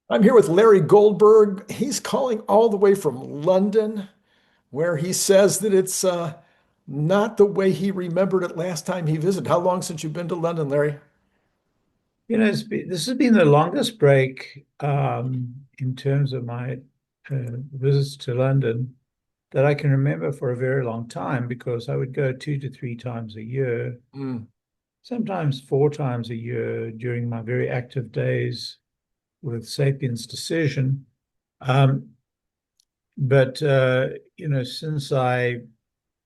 I'm here with Larry Goldberg. He's calling all the way from London, where he says that it's not the way he remembered it last time he visited. How long since you've been to London, Larry? This has been the longest break in terms of my visits to London that I can remember for a very long time because I would go 2 to 3 times a year, Mm, sometimes 4 times a year during my very active days with Sapiens Decision. Um, but since I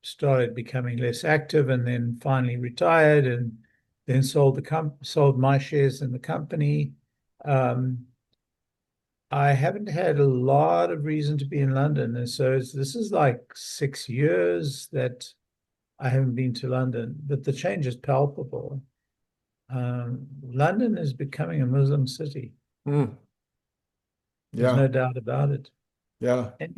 started becoming less active and then finally retired and then sold my shares in the company. Um, I haven't had a lot of reason to be in London, and so this is like 6 years that I haven't been to London, but the change is palpable. London is becoming a Muslim city. mm, There's yeah, no doubt about it. yeah, And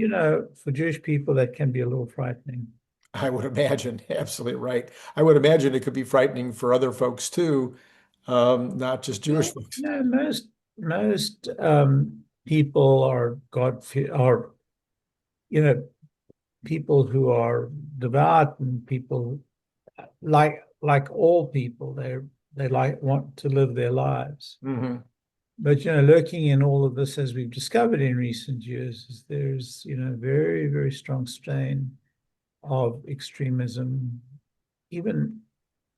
for Jewish people, that can be a little frightening. I would imagine. Absolutely right. I would imagine it could be frightening for other folks too, not just Jewish Well, folks. most people are are you know people who are devout and people like all people they want to live their lives. Hmm. But lurking in all of this, as we've discovered in recent years, is there's very very strong strain of extremism, even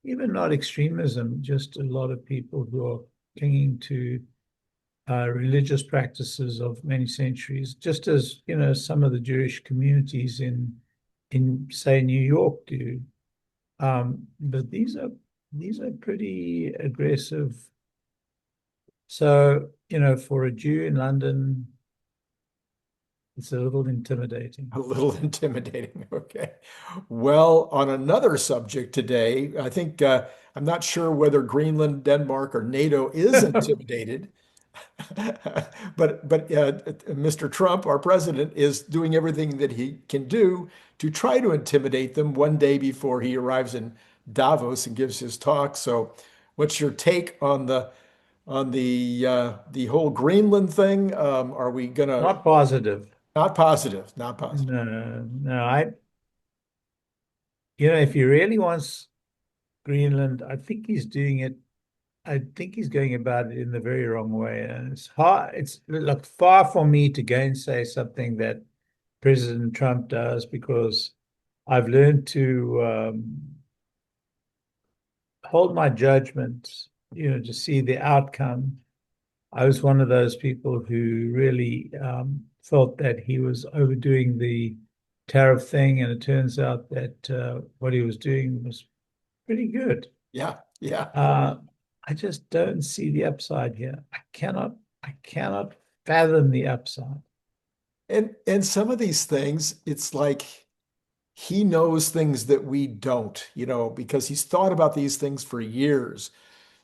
even not extremism, just a lot of people who are clinging to religious practices of many centuries, just as some of the Jewish communities in say New York do. But these are pretty aggressive. So for a Jew in London, it's a little intimidating. A little intimidating. Okay. Well, on another subject today, I think I'm not sure whether Greenland, Denmark, or NATO is intimidated. But Mr. Trump, our president, is doing everything that he can do to try to intimidate them one day before he arrives in Davos and gives his talk. So, what's your take on the whole Greenland thing? Are we gonna Not positive. not positive, not positive? No, no. If he really wants Greenland, I think he's doing it. I think he's going about it in the very wrong way. And it's hard, it's like far from me to gainsay something that President Trump does because I've learned to hold my judgment, to see the outcome. I was one of those people who really thought that he was overdoing the tariff thing, and it turns out that what he was doing was pretty good. Yeah, yeah. Uh, I just don't see the upside here. I cannot fathom the upside. And some of these things, it's like he knows things that we don't, because he's thought about these things for years.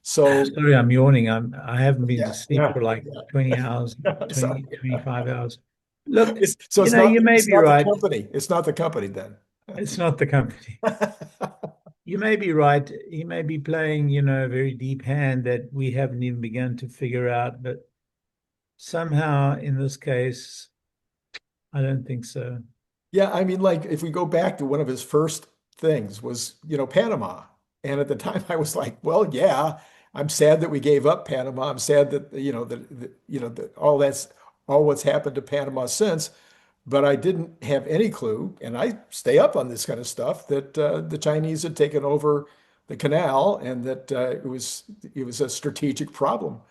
So Sorry, I'm yawning. I haven't been to yeah, sleep yeah, for like 20 hours, yeah. Sorry. 25 hours. Look, So it's not you may it's be not the right. company. It's not the company then. It's not the company. You may be right. He may be playing, a very deep hand that we haven't even begun to figure out. But somehow, in this case, I don't think so. Yeah, I mean, like if we go back to one of his first things was, Panama. And at the time I was like, well, yeah, I'm sad that we gave up Panama. I'm sad that, that all what's happened to Panama since, but I didn't have any clue, and I stay up on this kind of stuff, that the Chinese had taken over the canal and that it was a strategic problem.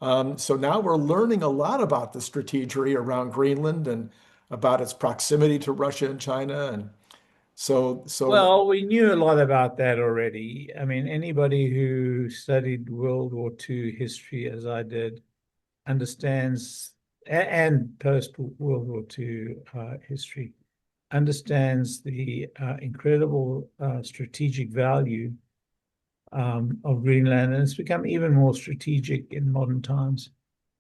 So now we're learning a lot about the strategery around Greenland and about its proximity to Russia and China. And so Well, we knew a lot about that already. I mean, anybody who studied World War II history, as I did, understands, and post-World War II history, understands the incredible strategic value of Greenland, and it's become even more strategic in modern times,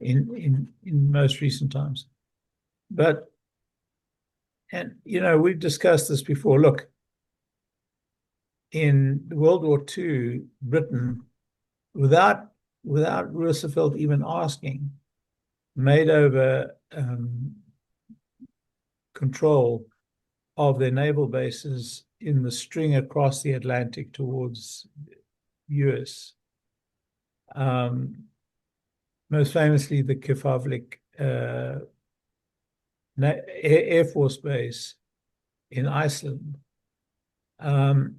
in most recent times. But we've discussed this before. Look, in World War II, Britain, without Roosevelt even asking, made over control of their naval bases in the string across the Atlantic towards US. Most famously, the 𝐓𝐡𝐮𝐞𝐬𝐝𝐚𝐲 Air Force Base in Iceland. And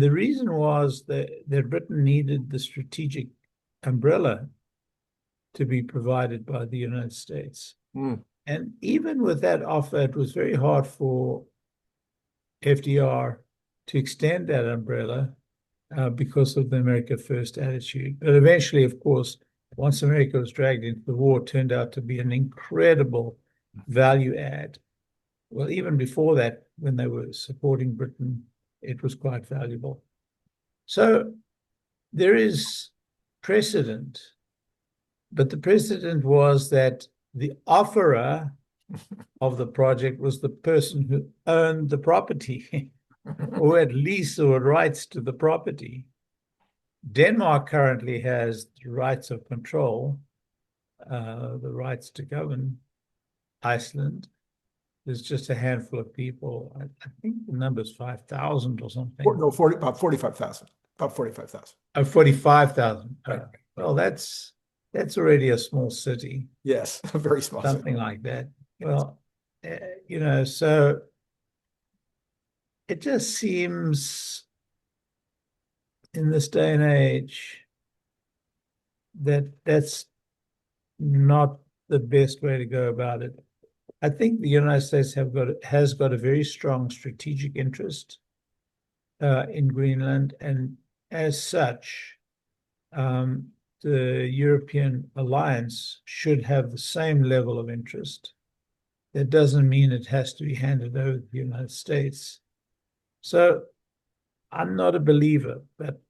the reason was that Britain needed the strategic umbrella to be provided by the United States. Mm. And even with that offer, it was very hard for FDR to extend that umbrella because of the America First attitude. But eventually, of course, once America was dragged into the war, it turned out to be an incredible value add. Well, even before that, when they were supporting Britain, it was quite valuable. So there is precedent, but the precedent was that the offerer of the project was the person who owned the property, or at least who had rights to the property. Denmark currently has the rights of control, the rights to govern Iceland. There's just a handful of people. I think the number is 5,000 or something. No, 40, about 45,000. About 45,000. Oh, 45,000. Right. Well, that's already a small city. Yes, a very small Something city. like that. Well, so it just seems in this day and age that that's not the best way to go about it. I think the United States has got a very strong strategic interest in Greenland, and as such, the European alliance should have the same level of interest. That doesn't mean it has to be handed over to the United States. So I'm not a believer, but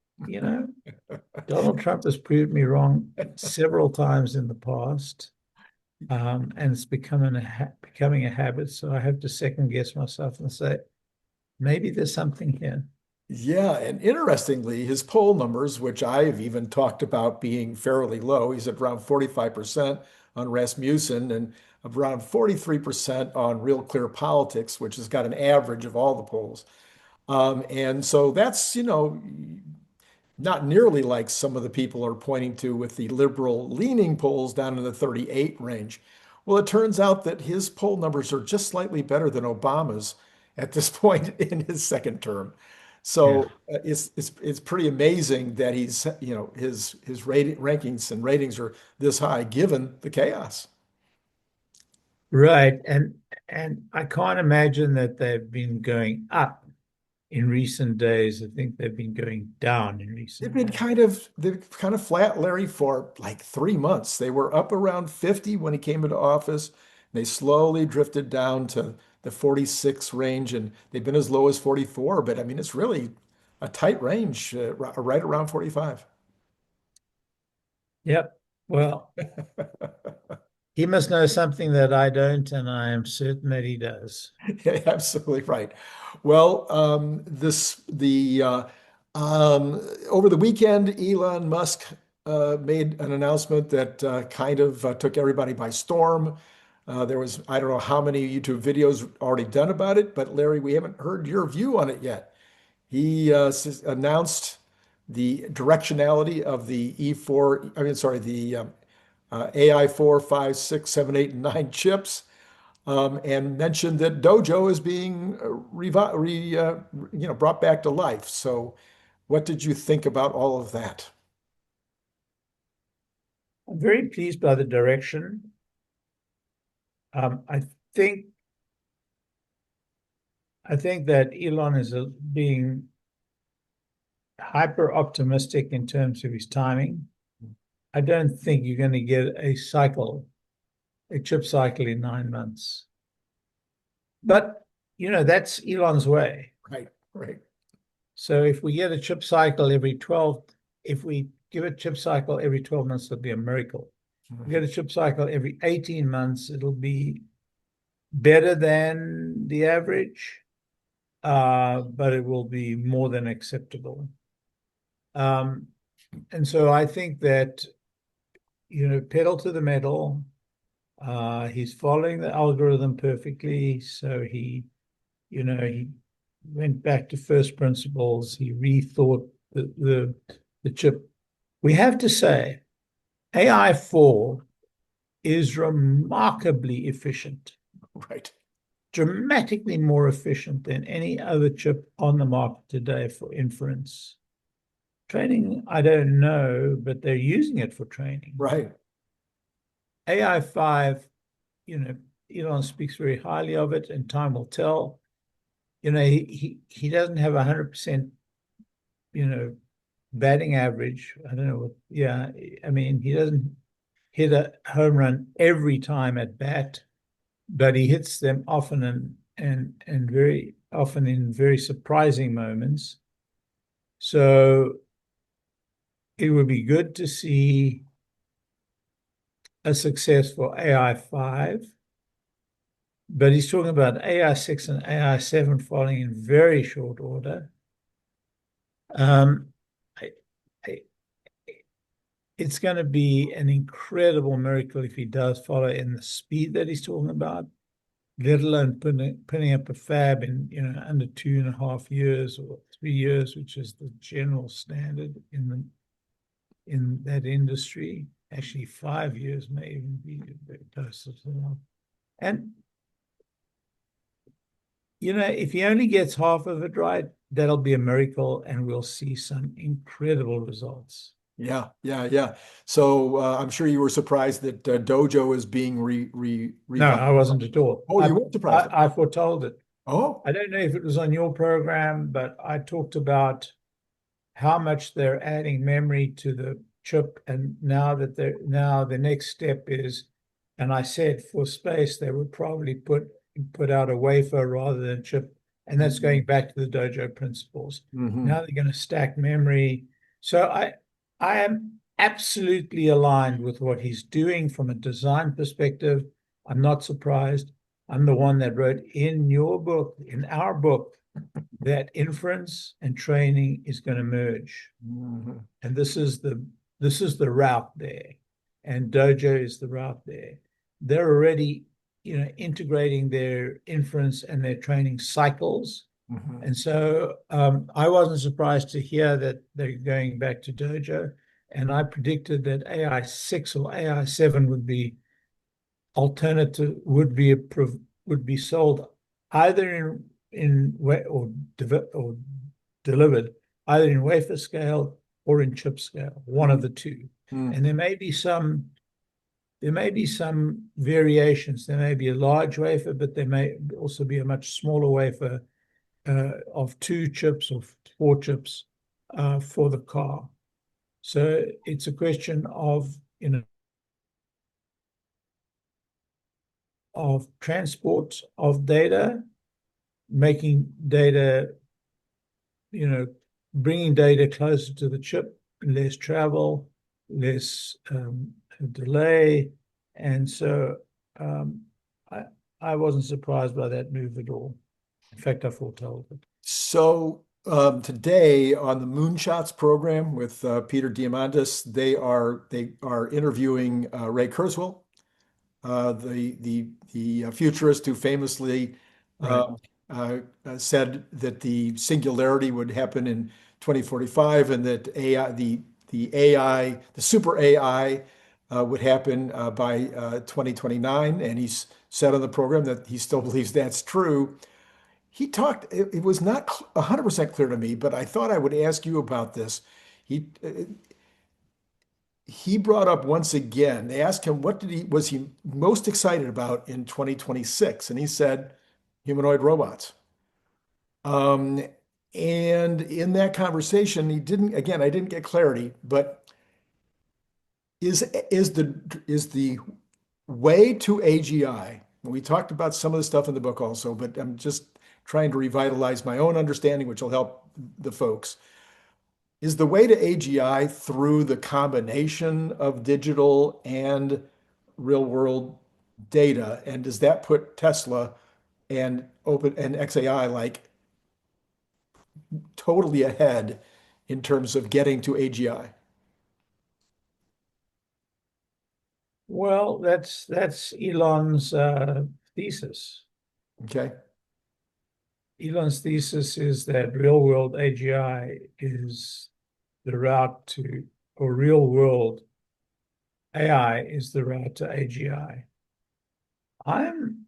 Donald Trump has proved me wrong several times in the past. And it's becoming a habit. So I have to second guess myself and say, maybe there's something here. Yeah, and interestingly, his poll numbers, which I've even talked about being fairly low, he's at around 45% on Rasmussen and around 43% on Real Clear Politics, which has got an average of all the polls. And so that's, not nearly like some of the people are pointing to with the liberal leaning polls down in the 38 range. Well, it turns out that his poll numbers are just slightly better than Obama's at this point in his second term. So it's pretty amazing that he's, his rankings and ratings are this high given the chaos. Right. And I can't imagine that they've been going up in recent days. I think they've been going down in recent days. They've kind of flat, Larry, for like 3 months. They were up around 50 when he came into office. They slowly drifted down to the 46 range, and they've been as low as 44. But I mean, it's really a tight range, right around 45. Yep. Well, he must know something that I don't, and I am certain that he does. Yeah, absolutely right. Well, over the weekend, Elon Musk made an announcement that kind of took everybody by storm. There was, I don't know how many YouTube videos already done about it, but Larry, we haven't heard your view on it yet. He announced the directionality of the E4, I mean, sorry, the AI 4, 5, 6, 7, 8, and 9 chips, and mentioned that Dojo is being brought back to life. So, what did you think about all of that? I'm very pleased by the direction. I think that Elon is being hyper optimistic in terms of his timing. I don't think you're going to get a chip cycle in 9 months. But, that's Elon's way. Right, right. So if we get a chip cycle if we give a chip cycle every 12 months, it'll be a miracle. If we get a chip cycle every 18 months, it'll be better than the average, but it will be more than acceptable. And so I think that pedal to the metal. He's following the algorithm perfectly. So he went back to first principles. He rethought the chip. We have to say, AI4 is remarkably efficient, Right. dramatically more efficient than any other chip on the market today for inference. Training, I don't know, but they're using it for training. Right. AI5, Elon speaks very highly of it, and time will tell. He doesn't have 100%, batting average. I don't know what, yeah, I mean, he doesn't hit a home run every time at bat, but he hits them often and very often in very surprising moments. So it would be good to see a successful AI5, but he's talking about AI6 and AI7 falling in very short order. Um, I, I, it's going to be an incredible miracle if he does follow in the speed that he's talking about, let alone putting up a fab in under 2.5 years or 3 years, which is the general standard in that industry. Actually, 5 years may even be very close to that. And if he only gets half of it right, that'll be a miracle, and we'll see some incredible results. Yeah, yeah, yeah. So I'm sure you were surprised that Dojo is being No, I revived. wasn't at all. Oh, you weren't surprised. I foretold it. Oh, I don't know if it was on your program, but I talked about how much they're adding memory to the chip, and now the next step is, and I said for space they would probably put out a wafer rather than a chip, and that's going back to the Dojo principles. hmm Now they're going to stack memory. So I am absolutely aligned with what he's doing from a design perspective. I'm not surprised. I'm the one that wrote in our book, that inference and training is going to merge. hmm And this is the route there. And Dojo is the route there. They're already, integrating their inference and their training cycles. hmm And so I wasn't surprised to hear that they're going back to Dojo. And I predicted that AI6 or AI7 would be sold either or delivered either in wafer scale or in chip scale, one of the two. And there may be some variations. There may be a large wafer, but there may also be a much smaller wafer of 2 chips or 4 chips for the car. So it's a question of of transport of data, making data, bringing data closer to the chip, less travel, less delay. And so I wasn't surprised by that move at all. In fact, I foretold it. So today on the Moonshots program with Peter Diamandis, they are interviewing Ray Kurzweil, the futurist who famously Right. said that the singularity would happen in 2045, and that the super AI would happen by 2029. And he's said on the program that he still believes that's true. He talked, it was not 100% clear to me, but I thought I would ask you about this. He he brought up once again, they asked him was he most excited about in 2026? And he said humanoid robots. Um, and in that conversation, I didn't get clarity, but is the way to AGI, we talked about some of the stuff in the book also, but I'm just trying to revitalize my own understanding, which will help the folks. Is the way to AGI through the combination of digital and real world data? And does that put Tesla and XAI like totally ahead in terms of getting to AGI? Well, that's Elon's thesis. Okay. Elon's thesis is that real world AGI is the route to, or real world AI is the route to AGI. I'm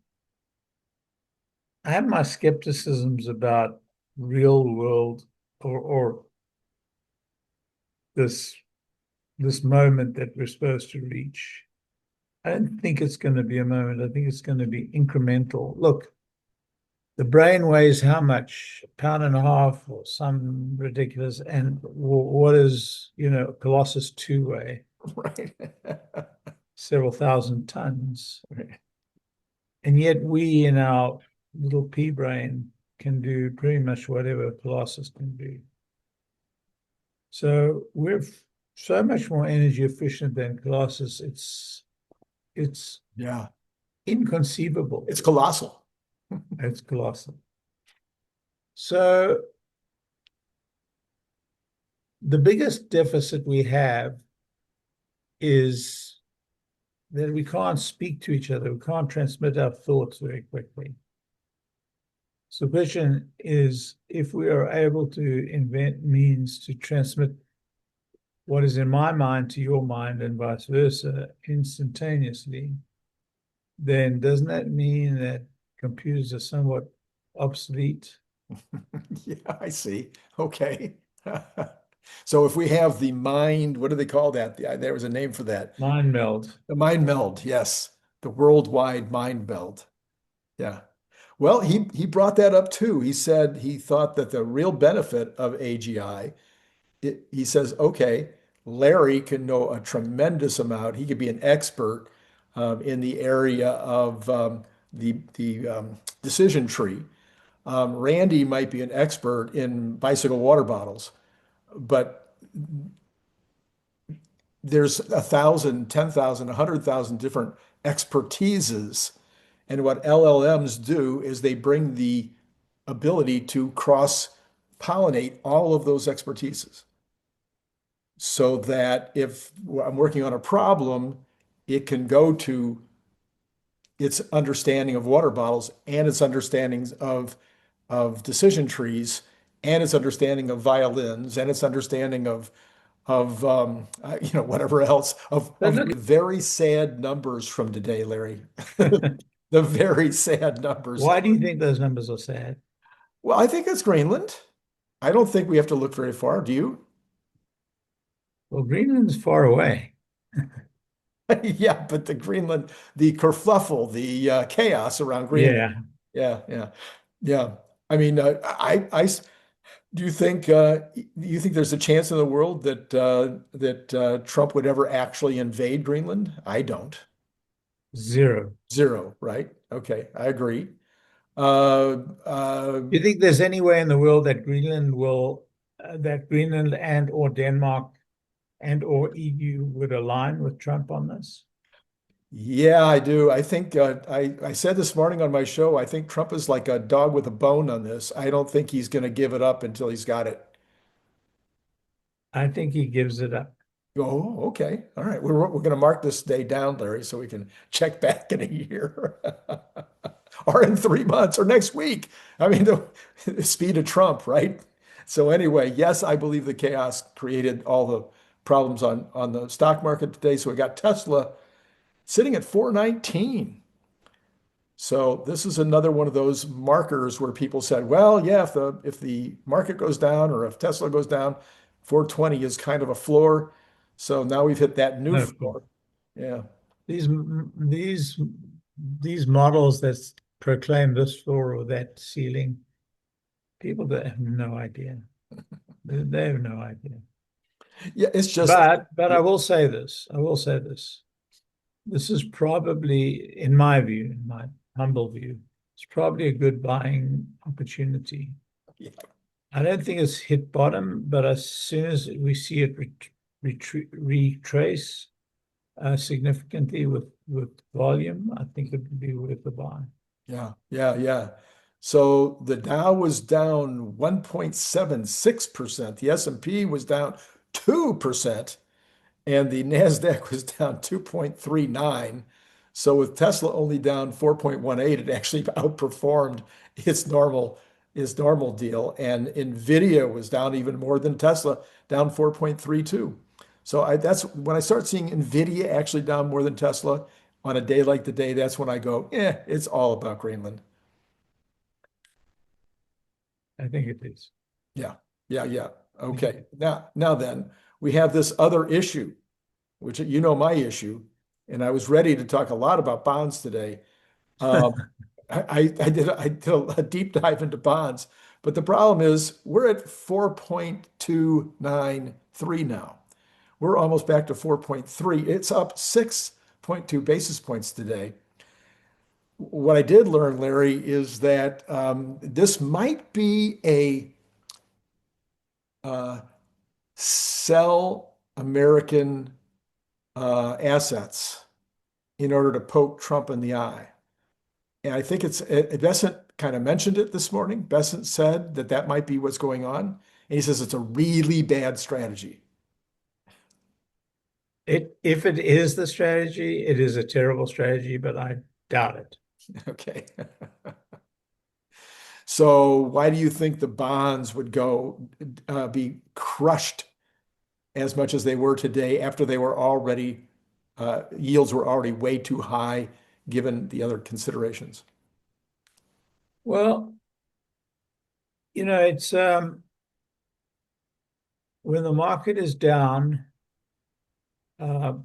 I have my skepticisms about real world or this this moment that we're supposed to reach. I don't think it's going to be a moment. I think it's going to be incremental. Look, the brain weighs how much? A pound and a half or some ridiculous. And what is, Colossus 2 weigh? Right. Several thousand tons. Right. And yet we in our little pea brain can do pretty much whatever Colossus can do. So we're so much more energy efficient than Colossus. It's Yeah. inconceivable. It's colossal. It's colossal. So the biggest deficit we have is that we can't speak to each other. We can't transmit our thoughts very quickly. So the question is, if we are able to invent means to transmit what is in my mind to your mind and vice versa instantaneously, then doesn't that mean that computers are somewhat obsolete? Yeah, I see. Okay. So if we have the mind, what do they call that? There was a name for that. Mind meld. The mind meld, yes. The worldwide mind meld. Yeah. Well, he brought that up too. He said he thought that the real benefit of AGI, he says, okay, Larry can know a tremendous amount. He could be an expert in the area of the decision tree. Randy might be an expert in bicycle water bottles, but there's 1,000, 10,000, 100,000 different expertises. And what LLMs do is they bring the ability to cross pollinate all of those expertises so that if I'm working on a problem, it can go to its understanding of water bottles and its understandings of decision trees and its understanding of violins and its understanding of whatever else But of look, the very sad numbers from today, Larry. The very sad numbers. why do you think those numbers are sad? Well, I think it's Greenland. I don't think we have to look very far. Do you? Well, Greenland's far away. Yeah, but the Greenland, the kerfluffle, the chaos around Greenland. Yeah, Yeah, yeah, yeah. I mean, do you think there's a chance in the world that Trump would ever actually invade Greenland? I don't. zero. Zero, right? Okay, I agree. Uh, uh, Do you think there's any way in the world that that Greenland and or Denmark and or EU would align with Trump on this? yeah, I do. I think I said this morning on my show, I think Trump is like a dog with a bone on this. I don't think he's going to give it up until he's got it. I think he gives it up. Oh, okay. All right. We're going to mark this day down, Larry, so we can check back in a year or in 3 months or next week. I mean, the speed of Trump, right? So anyway, yes, I believe the chaos created all the problems on the stock market today. So we got Tesla sitting at 419. So this is another one of those markers where people said, well, yeah, if the market goes down or if Tesla goes down, 420 is kind of a floor. So now we've hit that new No, cool. floor. Yeah. These these these models that proclaim this floor or that ceiling, people that have no idea. They have no idea. Yeah, it's just But I will say this. I will say this. This is probably, in my view, in my humble view, it's probably a good buying opportunity. yeah, I don't think it's hit bottom, but as soon as we see it retrace significantly with volume, I think it would be worth the buy. yeah, yeah, yeah. So the Dow was down 1.76%. The S&P was down 2%. and the NASDAQ was down 2.39. So with Tesla only down 4.18, it actually outperformed its normal deal. And Nvidia was down even more than Tesla, down 4.32. So that's when I start seeing Nvidia actually down more than Tesla on a day like today, that's when I go, it's all about Greenland. I think it is. Yeah, yeah. Okay. Now then, we have this other issue, which my issue, and I was ready to talk a lot about bonds today. Um, I did a deep dive into bonds, but the problem is we're at 4.293 now. We're almost back to 4.3. It's up 6.2 basis points today. What I did learn, Larry, is that this might be a uh, sell American assets in order to poke Trump in the eye. And I think Bessent kind of mentioned it this morning. Bessent said that that might be what's going on. And he says it's a really bad strategy. If it is the strategy, it is a terrible strategy, but I doubt it. Okay. So why do you think the bonds would be crushed as much as they were today after they were already yields were already way too high given the other considerations? Well, it's when the market is down,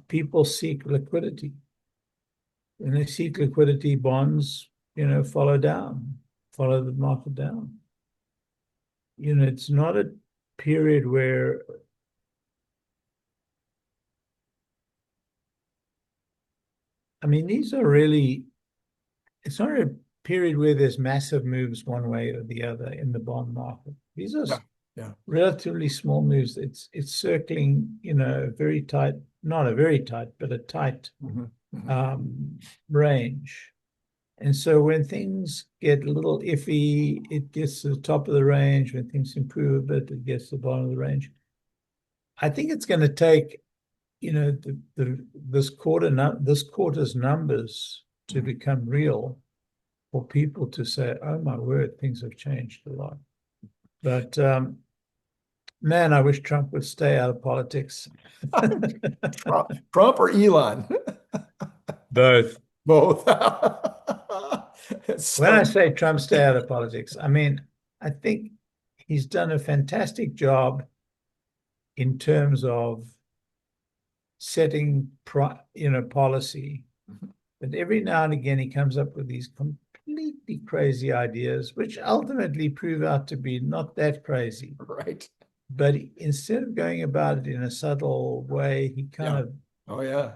people seek liquidity. When they seek liquidity, bonds, follow the market down. It's not a period where these are really, it's not a period where there's massive moves one way or the other in the bond market. These are relatively small moves. It's circling, very tight, not a very tight, but a tight range. And so when things get a little iffy, it gets to the top of the range. When things improve a bit, it gets to the bottom of the range. I think it's going to take, this quarter's numbers to become real for people to say, "Oh my word, things have changed a lot." But man, I wish Trump would stay out of politics. Trump or Elon? Both. Both. When I say Trump stay out of politics, I think he's done a fantastic job in terms of setting policy. But every now and again, he comes up with these completely crazy ideas, which ultimately prove out to be not that crazy. Right. But instead of going about it in a subtle way, he kind of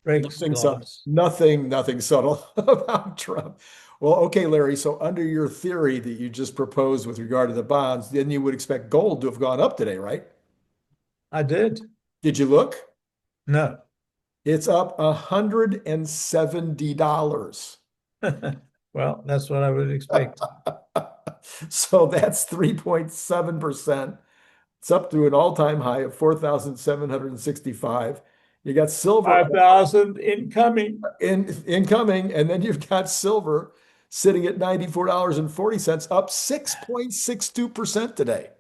breaks glass. Nothing subtle about Trump. Well, okay, Larry. So under your theory that you just proposed with regard to the bonds, then you would expect gold to have gone up today, right? I did. Did you look? No. It's up $170. Well, that's what I would expect. So that's 3.7%. It's up to an all-time high of 4,765. You got silver 5,000 incoming. Incoming, and then you've got silver sitting at $94.40, up 6.62% today.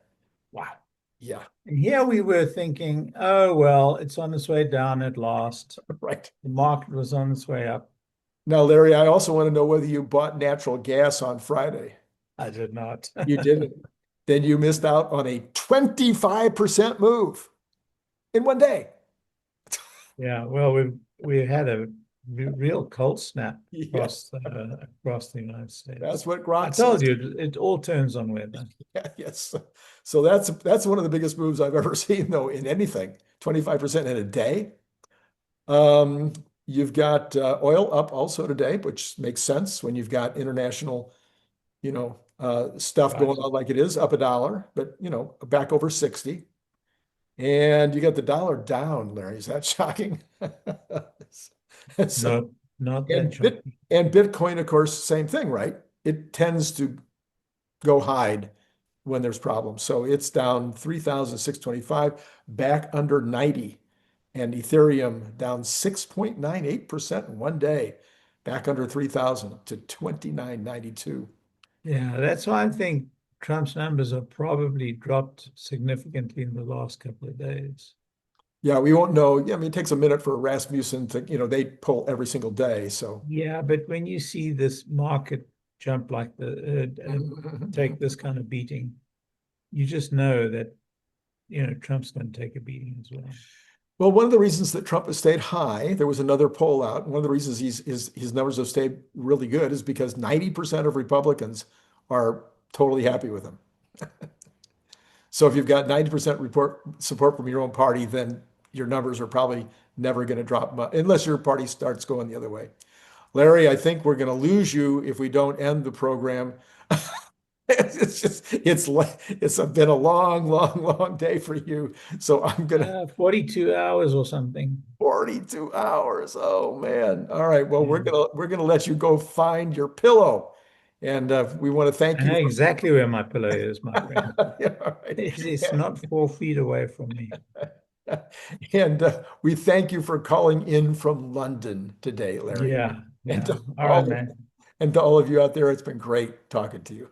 Wow. Yeah. And here we were thinking, oh, well, it's on its way down at last. Right. The market was on its way up. Now, Larry, I also want to know whether you bought natural gas on Friday. I did not. You didn't. Then you missed out on a 25% move in one day. Yeah, well, we had a real cold snap across the United States. That's what Grok I told you, it all turns on weather. Yeah, yes. So that's one of the biggest moves I've ever seen, though, in anything. 25% in a day. You've got oil up also today, which makes sense when you've got international, stuff going on like it is, up $1, but back over 60. And you got the dollar down, Larry. Is that shocking? No, not that shocking. And Bitcoin, of course, same thing, right? It tends to go hide when there's problems. So it's down 3,625, back under 90. And Ethereum down 6.98% in one day, back under 3,000 to 29.92. Yeah, that's why I think Trump's numbers have probably dropped significantly in the last couple of days. Yeah, we won't know. Yeah, I mean, it takes a minute for Rasmussen to, they pull every single day. So, Yeah, but when you see this market jump like take this kind of beating, you just know that, Trump's going to take a beating as well. well, one of the reasons that Trump has stayed high, there was another poll out. One of the reasons his numbers have stayed really good is because 90% of Republicans are totally happy with him. So if you've got 90% support from your own party, then your numbers are probably never going to drop much, unless your party starts going the other way. Larry, I think we're going to lose you if we don't end the program. It's been a long, long, long day for you. So I'm gonna 42 hours or something. 42 hours. Oh man. All right. Well, Yeah. we're gonna let you go find your pillow. And we want to thank I you know for exactly where my pillow is, my friend. yeah, all right. It's not 4 feet away from me. And we thank you for calling in from London today, Larry. Yeah, And yeah. to All right, all man. and to all of you out there, it's been great talking to you.